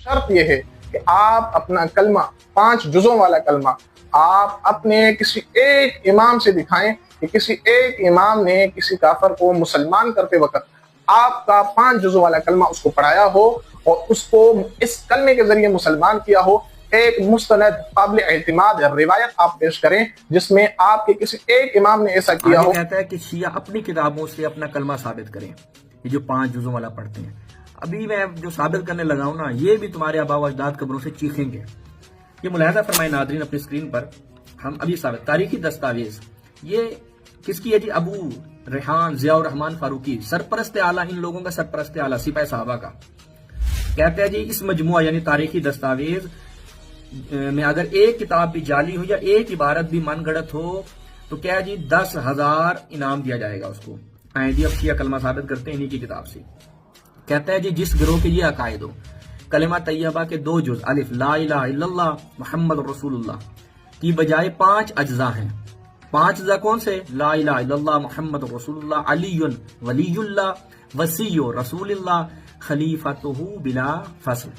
شرط یہ ہے کہ آپ اپنا کلمہ 5 جزوں والا کلمہ آپ اپنے کسی ایک امام سے دکھائیں کہ کسی ایک امام نے کسی کافر کو مسلمان کرتے وقت آپ کا 5 جزوں والا کلمہ اس کو پڑھایا ہو اور اس کو اس کلمے کے ذریعے مسلمان کیا ہو۔ ایک مستند قابل اعتماد روایت آپ پیش کریں جس میں آپ کے کسی ایک امام نے ایسا کیا ہو۔ کہتا ہے کہ شیعہ اپنی کتابوں سے اپنا کلمہ ثابت کریں، یہ جو 5 جزوں والا پڑھتے ہیں۔ ابھی میں جو ثابت کرنے لگا ہوں نا، یہ بھی تمہارے آباء و اجداد قبروں سے چیخیں گے۔ یہ ملاحظہ فرمائے ناظرین اپنی اسکرین پر، ہم ابھی ثابت تاریخی دستاویز، یہ کس کی ہے جی؟ ابو ریحان ضیاء الرحمن فاروقی، سرپرست اعلیٰ، ان لوگوں کا سرپرست اعلیٰ سپاہ صحابہ کا، کہتے ہیں جی اس مجموعہ یعنی تاریخی دستاویز میں اگر ایک کتاب بھی جعلی ہو یا ایک عبارت بھی من گڑت ہو تو کیا جی 10,000 انعام دیا جائے گا اس کو۔ آئیں جی اب شیعہ کلمہ ثابت کرتے ہیں انہی کی کتاب سے۔ کہتا ہے جی جس گروہ کے یہ عقائد ہو، کلمہ طیبہ کے 2 جز الف لا الہ الا اللہ محمد رسول اللہ کی بجائے 5 اجزاء ہیں۔ 5 اجزاء کون سے؟ لا الہ الا اللہ محمد رسول اللہ علی ولی اللہ وصی رسول اللہ خلیفتہ بلا فصل۔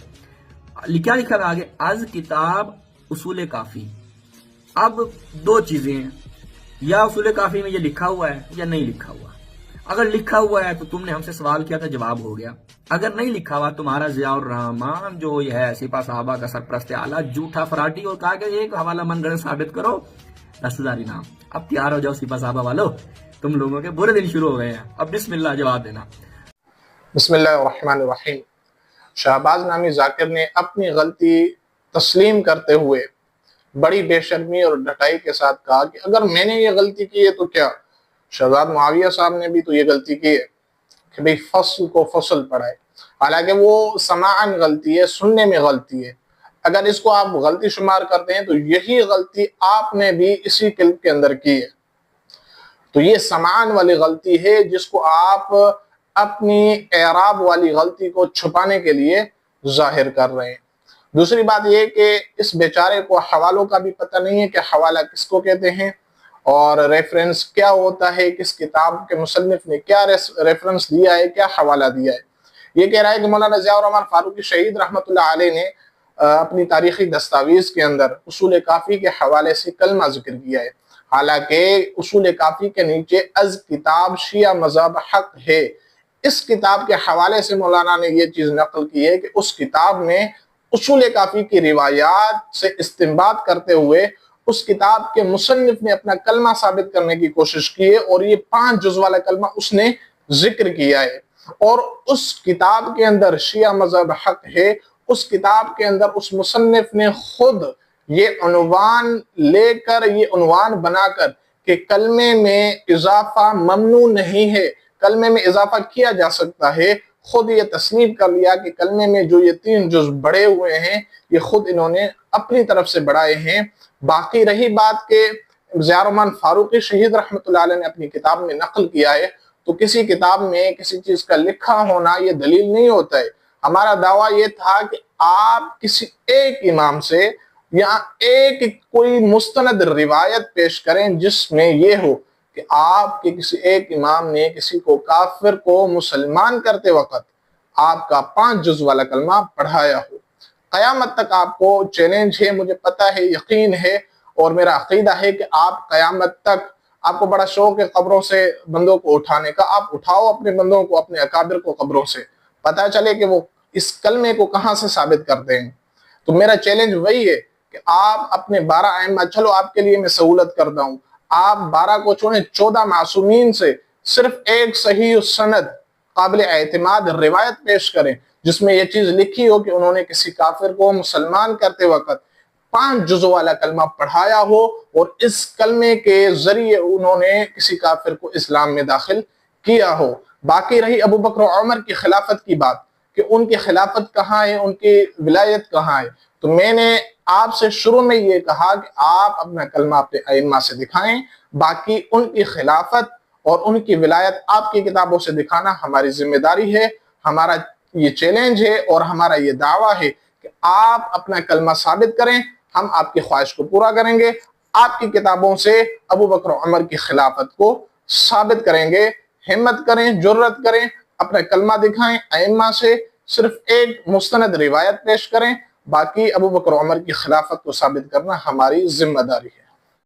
کیا لکھا گیا آگے؟ از کتاب اصول کافی۔ اب 2 چیزیں ہیں، یا اصول کافی میں یہ لکھا ہوا ہے یا نہیں لکھا ہوا۔ اگر لکھا ہوا ہے تو تم نے ہم سے سوال کیا تھا، جواب ہو گیا۔ اگر نہیں لکھا ہوا، تمہارا ضیاء الرحمن جو یہ ہے سپاہ صحابہ کا سرپرست اعلیٰ جھوٹا فراڈی، اور کہا کہ ایک حوالہ من گڑت ثابت کرو 10,000 انعام۔ اب تیار ہو جاؤ سپاہ صحابہ والو، تم لوگوں کے برے دن شروع ہو گئے ہیں۔ اب بسم اللہ جواب دینا۔ بسم اللہ الرحمن الرحیم۔ شہباز نامی ذاکر نے اپنی غلطی تسلیم کرتے ہوئے بڑی بے شرمی اور ڈٹائی کے ساتھ کہا کہ اگر میں نے یہ غلطی کی ہے تو کیا شہزاد معاویہ صاحب نے بھی تو یہ غلطی کی ہے کہ بھئی فصل کو فصل پڑھائے، حالانکہ وہ سماعاً غلطی ہے، سننے میں غلطی ہے۔ اگر اس کو آپ غلطی شمار کرتے ہیں تو یہی غلطی آپ نے بھی اسی کلپ کے اندر کی ہے۔ تو یہ سماعاً والی غلطی ہے جس کو آپ اپنی اعراب والی غلطی کو چھپانے کے لیے ظاہر کر رہے ہیں۔ دوسری بات یہ کہ اس بیچارے کو حوالوں کا بھی پتہ نہیں ہے کہ حوالہ کس کو کہتے ہیں اور ریفرنس کیا ہوتا ہے، کس کتاب کے مصنف نے کیا ریفرنس دیا ہے، کیا حوالہ دیا ہے۔ یہ کہہ رہا ہے کہ مولانا ضیاء الرحمن فاروقی شہید رحمۃ اللہ علیہ نے اپنی تاریخی دستاویز کے اندر اصول کافی کے حوالے سے کلمہ ذکر کیا ہے، حالانکہ اصول کافی کے نیچے از کتاب شیعہ مذہب حق ہے۔ اس کتاب کے حوالے سے مولانا نے یہ چیز نقل کی ہے کہ اس کتاب میں اصول کافی کی روایات سے استنباط کرتے ہوئے اس کتاب کے مصنف نے اپنا کلمہ ثابت کرنے کی کوشش کی ہے، اور یہ 5 جز والا کلمہ اس نے ذکر کیا ہے۔ اور اس کتاب کے اندر شیعہ مذہب حق ہے، اس کتاب کے اندر اس مصنف نے خود یہ عنوان لے کر، یہ عنوان بنا کر کہ کلمے میں اضافہ ممنوع نہیں ہے، کلمے میں اضافہ کیا جا سکتا ہے، خود یہ تسلیم کر لیا کہ کلمے میں جو یہ 3 جز بڑھے ہوئے ہیں یہ خود انہوں نے اپنی طرف سے بڑھائے ہیں۔ باقی رہی بات کہ ضیاء الرحمن فاروقی شہید رحمۃ اللہ علیہ نے اپنی کتاب میں نقل کیا ہے، تو کسی کتاب میں کسی چیز کا لکھا ہونا یہ دلیل نہیں ہوتا ہے۔ ہمارا دعویٰ یہ تھا کہ آپ کسی ایک امام سے یا ایک کوئی مستند روایت پیش کریں جس میں یہ ہو کہ آپ کے کسی ایک امام نے کسی کو کافر کو مسلمان کرتے وقت آپ کا 5 جز والا کلمہ پڑھایا ہو۔ قیامت تک آپ کو چیلنج ہے، مجھے پتہ ہے، یقین ہے، اور میرا عقیدہ ہے کہ آپ قیامت تک، آپ کو بڑا شوق ہے قبروں سے بندوں کو اٹھانے کا، آپ اٹھاؤ اپنے بندوں کو، اپنے اکابر کو قبروں سے، پتہ چلے کہ وہ اس کلمے کو کہاں سے ثابت کرتے ہیں۔ تو میرا چیلنج وہی ہے کہ آپ اپنے 12 ائمہ، چلو آپ کے لیے میں سہولت کرتا ہوں، آپ 12 کو چھوڑیں، 14 معصومین سے صرف ایک صحیح سند قابل اعتماد روایت پیش کریں جس میں یہ چیز لکھی ہو کہ انہوں نے کسی کافر کو مسلمان کرتے وقت 5 جزوں والا کلمہ پڑھایا ہو اور اس کلمے کے ذریعے انہوں نے کسی کافر کو اسلام میں داخل کیا ہو۔ باقی رہی ابو بکر و عمر کی خلافت کی بات کہ ان کی خلافت کہاں ہے، ان کی ولایت کہاں ہے، تو میں نے آپ سے شروع میں یہ کہا کہ آپ اپنا کلمہ اپنے ائمہ سے دکھائیں، باقی ان کی خلافت اور ان کی ولایت آپ کی کتابوں سے دکھانا ہماری ذمہ داری ہے، ہمارا یہ چیلنج ہے اور ہمارا یہ دعویٰ ہے کہ آپ اپنا کلمہ ثابت کریں، ہم آپ کی خواہش کو پورا کریں گے، آپ کی کتابوں سے ابو بکر و عمر کی خلافت کو ثابت کریں گے۔ ہمت کریں، جرت کریں، اپنا کلمہ دکھائیں ائمہ سے صرف ایک مستند روایت پیش کریں، باقی ابو بکر و عمر کی خلافت کو ثابت کرنا ہماری ذمہ داری ہے۔